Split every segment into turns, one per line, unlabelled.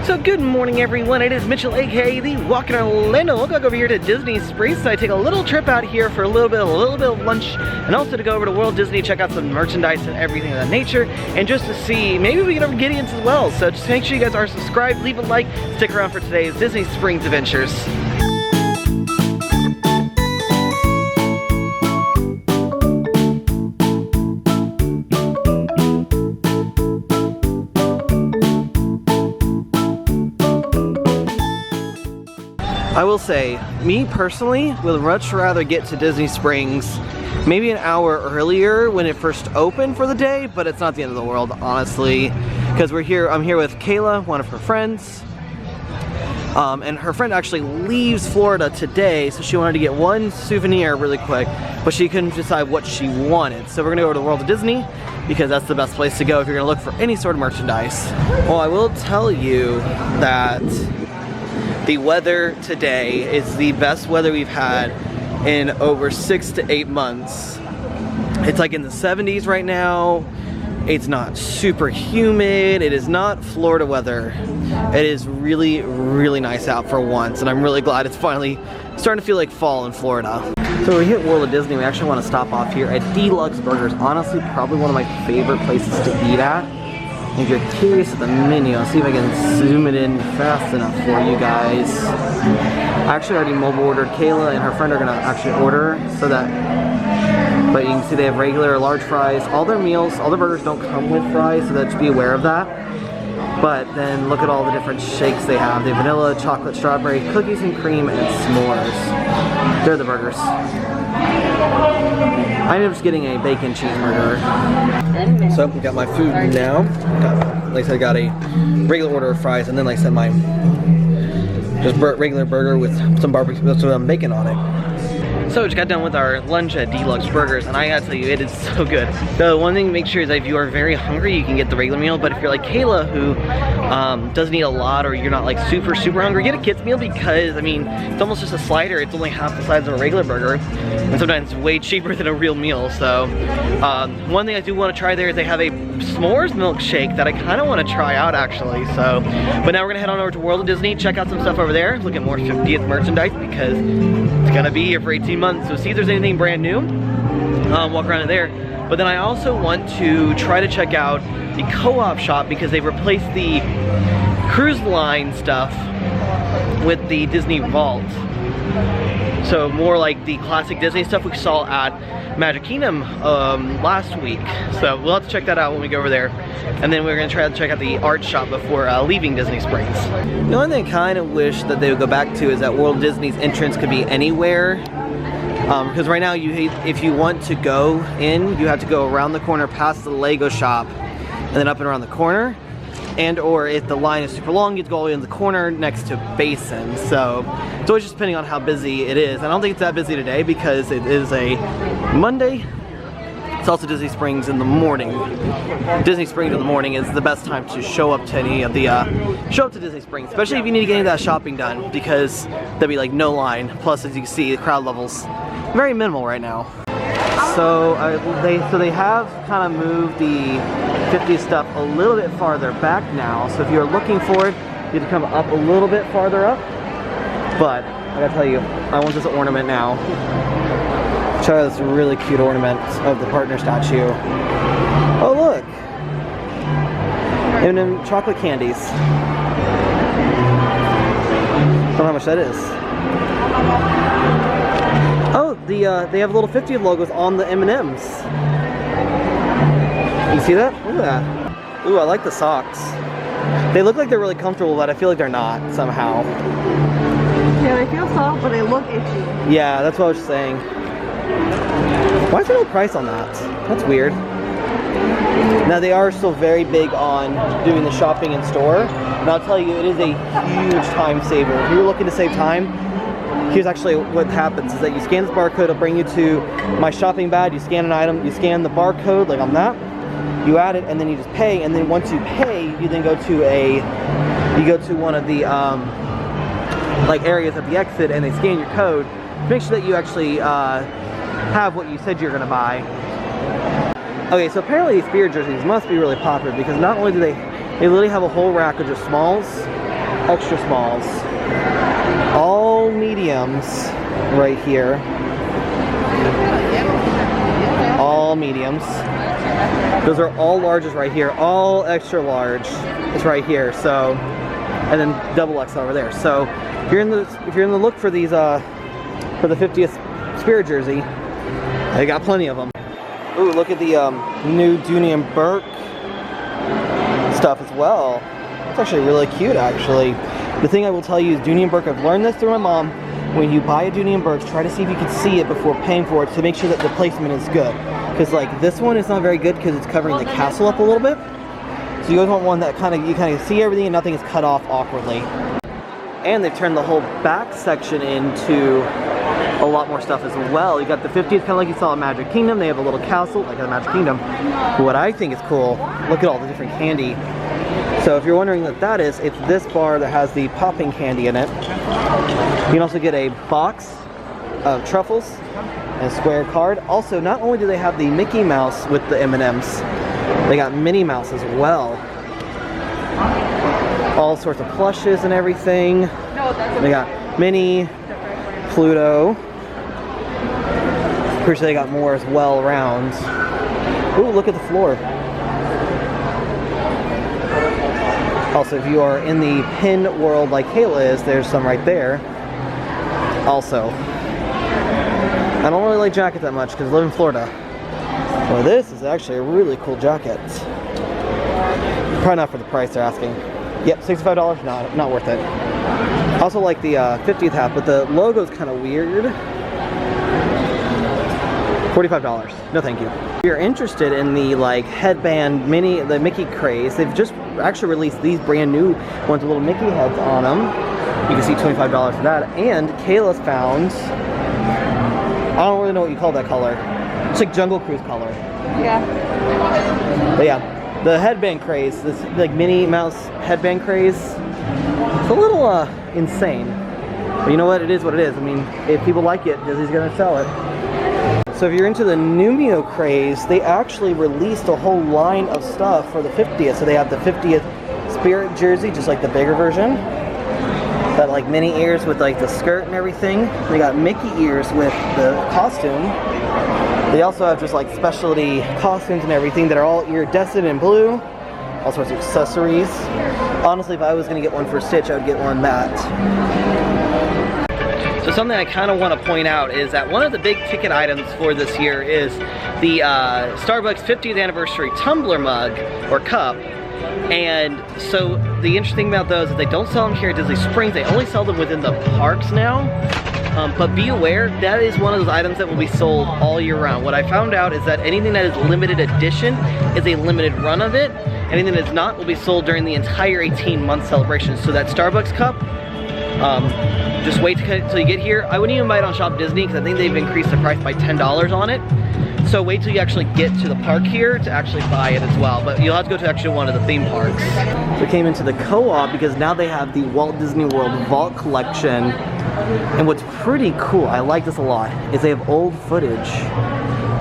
So good morning everyone, it is Mitchell aka The Walking Orlando. We'll go over here to Disney Springs, so I take a little trip out here for a little bit of lunch, and also to go over to World Disney, check out some merchandise and everything of that nature, and just to see, maybe we can over Gideon's as well. So just make sure you guys are subscribed, leave a like, stick around for today's Disney Springs adventures. I will say, me personally would much rather get to Disney Springs maybe an hour earlier when it first opened for the day, but it's not the end of the world, honestly, because I'm here with Kayla, one of her friends, and her friend actually leaves Florida today, so she wanted to get one souvenir really quick, but she couldn't decide what she wanted. So we're gonna go to the World of Disney because that's the best place to go if you're gonna look for any sort of merchandise. Well, I will tell you that the weather today is the best weather we've had in over 6 to 8 months. It's like in the 70s right now. It's not super humid. It is not Florida weather. It is really, really nice out for once, and I'm really glad it's finally starting to feel like fall in Florida. So we hit World of Disney. We actually want to stop off here at D-luxe Burgers. Honestly, probably one of my favorite places to eat at. If you're curious at the menu, I'll see if I can zoom it in fast enough for you guys. I actually already mobile ordered. Kayla and her friend are gonna actually order, so that, but you can see they have regular or large fries. All their meals, all their burgers don't come with fries, so that just be aware of that. But then look at all the different shakes they have. They have vanilla, chocolate, strawberry, cookies and cream, and s'mores. They're the burgers. I ended up just getting a bacon cheeseburger. So we got my food now. Like I said, I got a regular order of fries, and then like I said, my just regular burger with some barbecue, with some bacon on it. So we just got done with our lunch at D-luxe Burgers, and I gotta tell you, it is so good. The one thing to make sure is that if you are very hungry, you can get the regular meal, but if you're like Kayla, who doesn't eat a lot, or you're not like super hungry, get a kid's meal, because I mean, it's almost just a slider. It's only half the size of a regular burger, and sometimes it's way cheaper than a real meal. So one thing I do want to try there is they have a s'mores milkshake that I kind of want to try out actually. So, but now we're gonna head on over to World of Disney, check out some stuff over there, look at more 50th merchandise, because it's gonna be here for 18 months, so see if there's anything brand new, walk around in there. But then I also want to try to check out the co-op shop, because they've replaced the cruise line stuff with the Disney Vault. So more like the classic Disney stuff we saw at Magic Kingdom last week. So we'll have to check that out when we go over there. And then we're gonna try to check out the art shop before leaving Disney Springs. The only thing I kind of wish that they would go back to is that World Disney's entrance could be anywhere. Because right now, if you want to go in, you have to go around the corner past the Lego shop and then up and around the corner. And or if the line is super long, you have to go all the way in the corner next to Basin. So it's always just depending on how busy it is. I don't think it's that busy today because it is a Monday. It's also Disney Springs in the morning. Disney Springs in the morning is the best time to show up to any of the to Disney Springs, especially if you need to get any of that shopping done, because there'll be like no line. Plus, as you can see, the crowd level's very minimal right now. So they have kind of moved the 50 stuff a little bit farther back now. So if you're looking for it, you have to come up a little bit farther up. But I gotta tell you, I want this ornament now. Check out this really cute ornament of the partner statue. Oh look! M&M chocolate candies. Don't know how much that is. Oh, they have little 50th logos on the M&Ms. You see that? Look at that. Ooh, I like the socks. They look like they're really comfortable, but I feel like they're not somehow.
Yeah, they feel soft, but they look itchy.
Yeah, that's what I was saying. Why is there no price on that? That's weird. Now they are still very big on doing the shopping in store, and I'll tell you, it is a huge time saver. If you're looking to save time, here's actually what happens is that you scan this barcode, it'll bring you to my shopping bag, you scan an item, you scan the barcode like on that, you add it, and then you just pay, and then once you pay, you then go to one of the like areas at the exit, and they scan your code to make sure that you actually have what you said you're gonna buy. Okay, so apparently these Spirit jerseys must be really popular, because not only do they literally have a whole rack of just smalls, extra smalls, all mediums right here, all mediums. Those are all larges right here, all extra large is right here. So, and then double X over there. So if you're in the look for these for the 50th Spirit jersey, they got plenty of them. Ooh, look at the new Dooney and Burke stuff as well. It's actually really cute, actually. The thing I will tell you is Dooney and Burke, I've learned this through my mom. When you buy a Dooney and Burke, try to see if you can see it before paying for it to make sure that the placement is good. Because like this one is not very good because it's covering the castle up a little bit. So you always want one that you kind of see everything and nothing is cut off awkwardly. And they've turned the whole back section into a lot more stuff as well. You got the 50th, kind of like you saw in Magic Kingdom. They have a little castle, like at Magic Kingdom. What I think is cool, look at all the different candy. So if you're wondering what that is, it's this bar that has the popping candy in it. You can also get a box of truffles and a square card. Also, not only do they have the Mickey Mouse with the M&Ms, they got Minnie Mouse as well. All sorts of plushes and everything. They got Minnie, Pluto. Pretty sure they got more as well around. Ooh, look at the floor. Also, if you are in the pin world like Kayla is, there's some right there. Also, I don't really like jackets that much because I live in Florida. Well, this is actually a really cool jacket. Probably not for the price they're asking. Yep, $65, not worth it. I also like the 50th hat, but the logo's kind of weird. $45. No thank you. If you're interested in the like headband the Mickey Craze, they've just actually released these brand new ones with little Mickey heads on them. You can see $25 for that. And Kayla's found, I don't really know what you call that color. It's like Jungle Cruise color.
Yeah.
But yeah, the headband craze, this like Minnie Mouse headband craze, it's a little insane. But you know what? It is what it is. I mean, if people like it, Disney's gonna sell it. So if you're into the Numio craze, they actually released a whole line of stuff for the 50th. So they have the 50th Spirit jersey, just like the bigger version. Got like Minnie ears with like the skirt and everything. They got Mickey ears with the costume. They also have just like specialty costumes and everything that are all iridescent in blue. All sorts of accessories. Honestly, if I was gonna get one for Stitch, I would get one that. So something I kind of want to point out is that one of the big ticket items for this year is the Starbucks 50th anniversary tumbler mug or cup. And so the interesting thing about those is they don't sell them here at Disney Springs. They only sell them within the parks now. But be aware, that is one of those items that will be sold all year round. What I found out is that anything that is limited edition is a limited run of it. Anything that is not will be sold during the entire 18-month celebration. So that Starbucks cup, just wait till you get here. I wouldn't even buy it on Shop Disney because I think they've increased the price by $10 on it. So wait till you actually get to the park here to actually buy it as well. But you'll have to go to actually one of the theme parks. So we came into the co-op because now they have the Walt Disney World Vault Collection. And what's pretty cool, I like this a lot, is they have old footage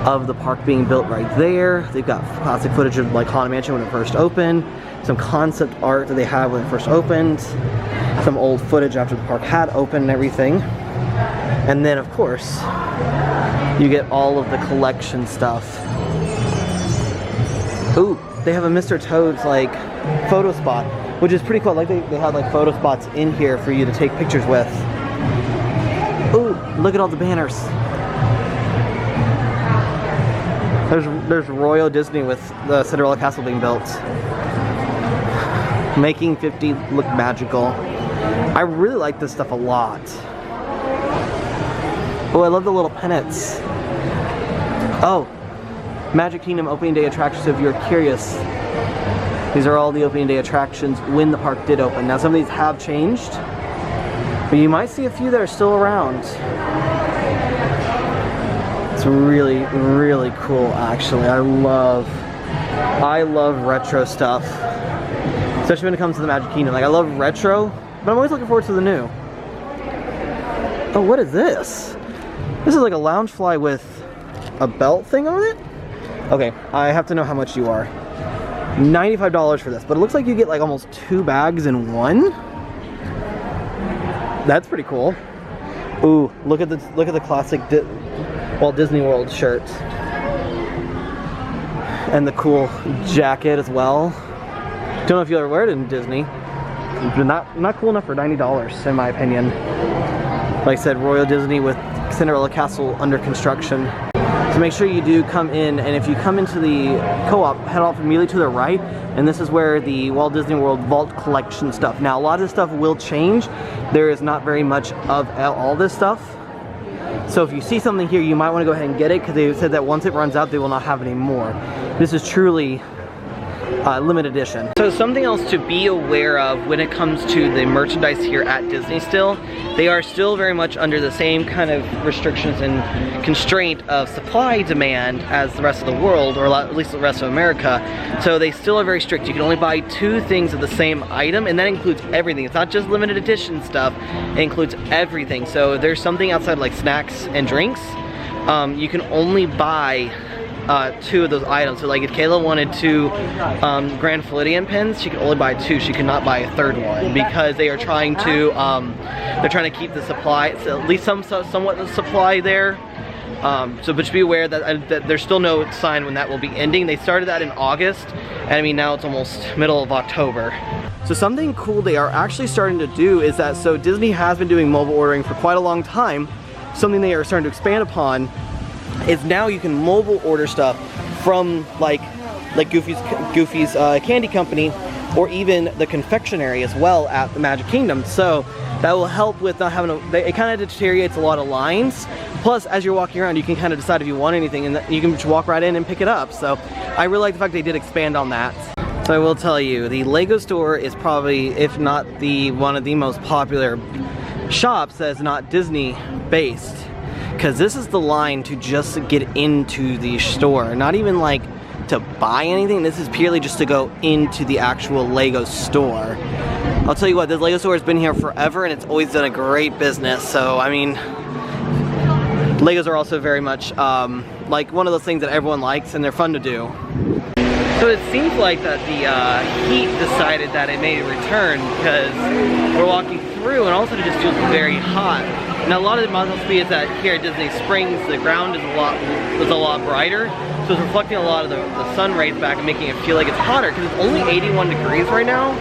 of the park being built right there. They've got classic footage of like Haunted Mansion when it first opened. Some concept art that they had when it first opened. Some old footage after the park had opened and everything. And then of course, you get all of the collection stuff. Ooh, they have a Mr. Toad's like photo spot, which is pretty cool. Like they had like photo spots in here for you to take pictures with. Ooh, look at all the banners. There's Royal Disney with the Cinderella Castle being built. Making 50 look magical. I really like this stuff a lot. Oh, I love the little pennants. Oh, Magic Kingdom opening day attractions, so if you're curious. These are all the opening day attractions when the park did open. Now some of these have changed, but you might see a few that are still around. It's really, really cool actually. I love retro stuff. Especially when it comes to the Magic Kingdom. Like I love retro, but I'm always looking forward to the new. Oh, what is this? This is like a Loungefly with a belt thing on it? Okay, I have to know how much you are. $95 for this, but it looks like you get like almost 2 bags in one. That's pretty cool. Ooh, look at the classic Walt Disney World shirts. And the cool jacket as well. Don't know if you'll ever wear it in Disney. But not cool enough for $90 in my opinion. Like I said, Royal Disney with Cinderella Castle under construction. So make sure you do come in, and if you come into the co-op, head off immediately to the right, and this is where the Walt Disney World Vault Collection stuff. Now a lot of this stuff will change. There is not very much of all this stuff. So if you see something here, you might want to go ahead and get it, because they said that once it runs out, they will not have any more. This is truly limited edition. So something else to be aware of when it comes to the merchandise here at Disney still, they are still very much under the same kind of restrictions and constraint of supply demand as the rest of the world, or at least the rest of America. So they still are very strict. You can only buy 2 things of the same item, and that includes everything. It's not just limited edition stuff, it includes everything. So there's something outside like snacks and drinks. You can only buy 2 of those items. So like if Kayla wanted 2 Grand Floridian pins, she could only buy 2. She could not buy a 3rd one because they are trying to they're trying to keep the supply, so at least somewhat of the supply there. But just be aware that there's still no sign when that will be ending. They started that in August, and I mean now it's almost middle of October. So something cool they are actually starting to do is that, so Disney has been doing mobile ordering for quite a long time. Something they are starting to expand upon is now you can mobile order stuff from like Goofy's Candy Company, or even the confectionery as well at the Magic Kingdom. So that will help with not having it kind of deteriorates a lot of lines. Plus, as you're walking around, you can kind of decide if you want anything, and you can just walk right in and pick it up. So I really like the fact they did expand on that. So I will tell you, the Lego store is probably, if not one of the most popular shops that is not Disney based. Because this is the line to just get into the store. Not even like to buy anything. This is purely just to go into the actual Lego store. I'll tell you what, this Lego store has been here forever and it's always done a great business. So, I mean, Legos are also very much like one of those things that everyone likes and they're fun to do. So it seems like that the heat decided that it made a return, because we're walking through and all of a sudden it just feels very hot. Now a lot of it must be is that here at Disney Springs the ground is a lot brighter, so it's reflecting a lot of the sun rays back and making it feel like it's hotter, because it's only 81 degrees right now.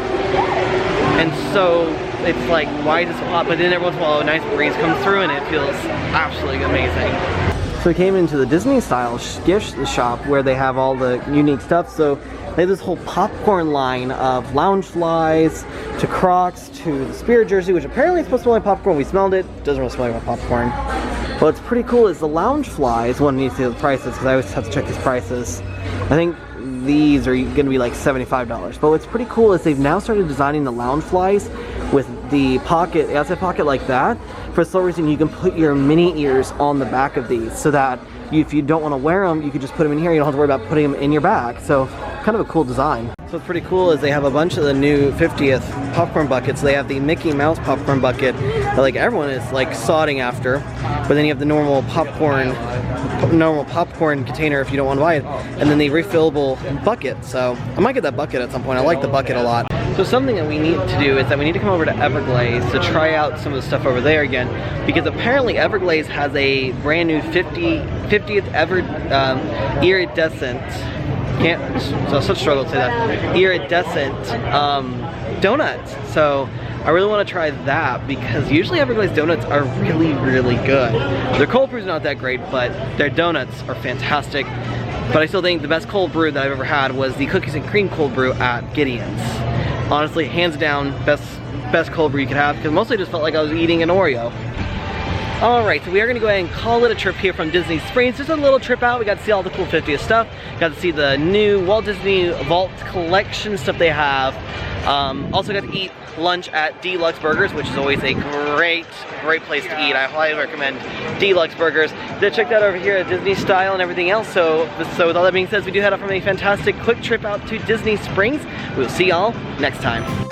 And so it's like, why is it so hot? But then every once in a while a nice breeze comes through and it feels absolutely amazing. So we came into the Disney style gift shop where they have all the unique stuff. So they have this whole popcorn line of Loungeflies to Crocs to the Spirit jersey, which apparently is supposed to smell like popcorn. We smelled it, doesn't really smell like popcorn. What's pretty cool is the Loungeflies. One needs to see the prices because I always have to check these prices. I think these are going to be like $75. But what's pretty cool is they've now started designing the Loungeflies with the pocket, outside pocket like that. For some reason, you can put your Minnie ears on the back of these, so that if you don't want to wear them, you can just put them in here. You don't have to worry about putting them in your bag. So kind of a cool design. So what's pretty cool is they have a bunch of the new 50th popcorn buckets. They have the Mickey Mouse popcorn bucket that like everyone is like sodding after, but then you have the normal popcorn container if you don't want to buy it, and then the refillable bucket. So I might get that bucket at some point. I like the bucket a lot. So something that we need to do is that we need to come over to Everglades to try out some of the stuff over there again, because apparently Everglades has a brand new 50th ever iridescent, such a struggle to say that, iridescent donuts. So I really want to try that, because usually Everglades donuts are really, really good. Their cold brew's not that great, but their donuts are fantastic. But I still think the best cold brew that I've ever had was the cookies and cream cold brew at Gideon's. Honestly, hands down, best cold brew you could have, because mostly just felt like I was eating an Oreo. Alright, so we are going to go ahead and call it a trip here from Disney Springs. Just a little trip out. We got to see all the cool 50th stuff. Got to see the new Walt Disney Vault Collection stuff they have. Also got to eat lunch at D-luxe Burgers, which is always a great place to eat. I highly recommend D-luxe Burgers. Then check that over here at Disney Style and everything else. So with all that being said, we do head off from a fantastic quick trip out to Disney Springs. We'll see y'all next time.